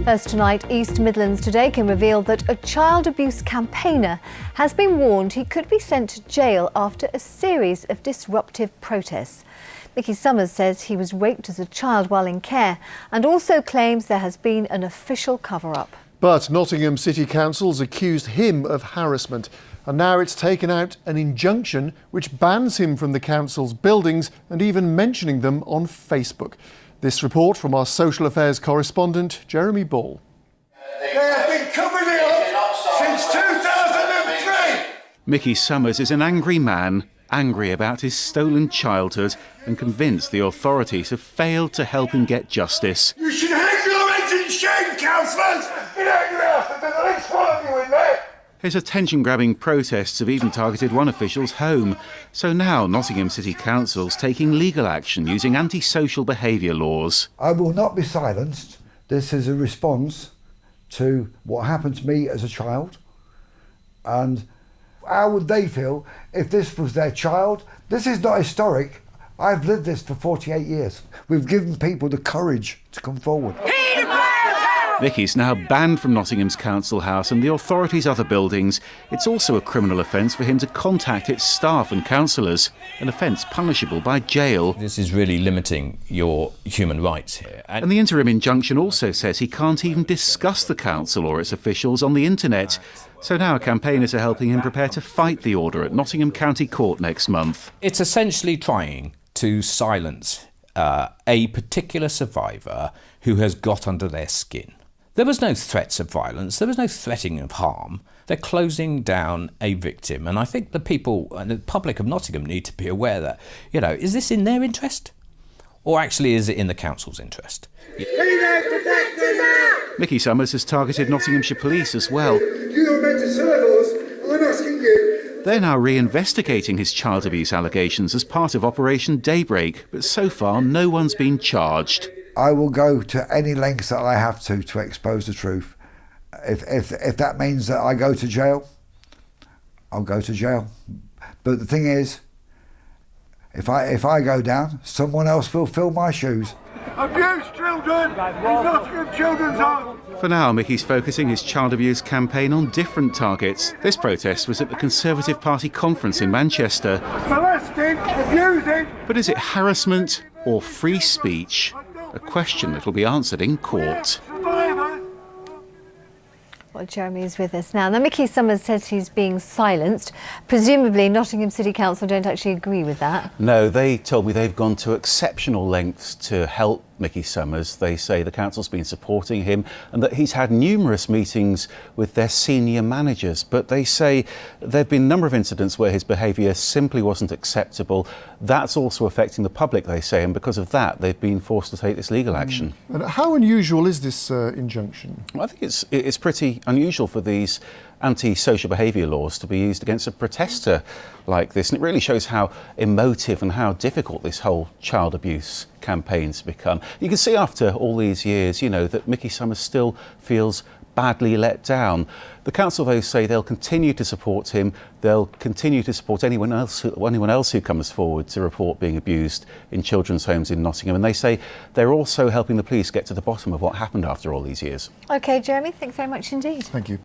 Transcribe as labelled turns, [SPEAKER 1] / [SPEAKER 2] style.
[SPEAKER 1] First tonight, East Midlands Today can reveal that a child abuse campaigner has been warned he could be sent to jail after a series of disruptive protests. Mickey Summers says he was raped as a child while in care and also claims there has been an official cover-up.
[SPEAKER 2] But Nottingham City Council's accused him of harassment, and now it's taken out an injunction which bans him from the council's buildings and even mentioning them on Facebook. This report from our social affairs correspondent, Jeremy Ball.
[SPEAKER 3] They have been covering it up since 2003!
[SPEAKER 4] Mickey Summers is an angry man, angry about his stolen childhood and convinced the authorities have failed to help him get justice.
[SPEAKER 3] You should hang your heads in shame, councillors! Get out your house and there's at least one of you in there!
[SPEAKER 4] His attention-grabbing protests have even targeted one official's home. So now Nottingham City Council's taking legal action using antisocial behaviour laws.
[SPEAKER 5] I will not be silenced. This is a response to what happened to me as a child. And how would they feel if this was their child? This is not historic. I've lived this for 48 years. We've given people the courage to come forward.
[SPEAKER 4] Mickey's now banned from Nottingham's council house and the authorities' other buildings. It's also a criminal offence for him to contact its staff and councillors, an offence punishable by jail.
[SPEAKER 6] This is really limiting your human rights here.
[SPEAKER 4] And the interim injunction also says he can't even discuss the council or its officials on the internet. So now campaigners are helping him prepare to fight the order at Nottingham County Court next month.
[SPEAKER 6] It's essentially trying to silence a particular survivor who has got under their skin. There was no threats of violence, there was no threatening of harm. They're closing down a victim, and I think the people and the public of Nottingham need to be aware that, is this in their interest? Or actually is it in the council's interest?
[SPEAKER 4] Mickey Summers has targeted Nottinghamshire Police as well.
[SPEAKER 3] You're meant to serve us, I'm asking you.
[SPEAKER 4] They're now re-investigating his child abuse allegations as part of Operation Daybreak, but so far no one's been charged.
[SPEAKER 5] I will go to any lengths that I have to expose the truth. If that means that I go to jail, I'll go to jail. But the thing is, if I go down, someone else will fill my shoes.
[SPEAKER 3] Abuse children! Nottingham Children's Home!
[SPEAKER 4] For now, Mickey's focusing his child abuse campaign on different targets. This protest was at the Conservative Party conference in Manchester.
[SPEAKER 3] Molesting, abusing!
[SPEAKER 4] But is it harassment or free speech? A question that will be answered in court.
[SPEAKER 1] Well, Jeremy is with us now. Now, Mickey Summers says he's being silenced. Presumably, Nottingham City Council don't actually agree with that.
[SPEAKER 4] No, they told me they've gone to exceptional lengths to help Mickey Summers. They say the council's been supporting him and that he's had numerous meetings with their senior managers. But they say there have been a number of incidents where his behaviour simply wasn't acceptable. That's also affecting the public, they say, and because of that, they've been forced to take this legal action.
[SPEAKER 2] And how unusual is this injunction?
[SPEAKER 4] Well, I think it's pretty unusual for these anti-social behaviour laws to be used against a protester like this, and it really shows how emotive and how difficult this whole child abuse campaign's become. You can see after all these years, that Mickey Summers still feels badly let down. The council, though, say they'll continue to support him. They'll continue to support anyone else who comes forward to report being abused in children's homes in Nottingham. And they say they're also helping the police get to the bottom of what happened after all these years.
[SPEAKER 1] OK, Jeremy, thanks very much indeed.
[SPEAKER 2] Thank you.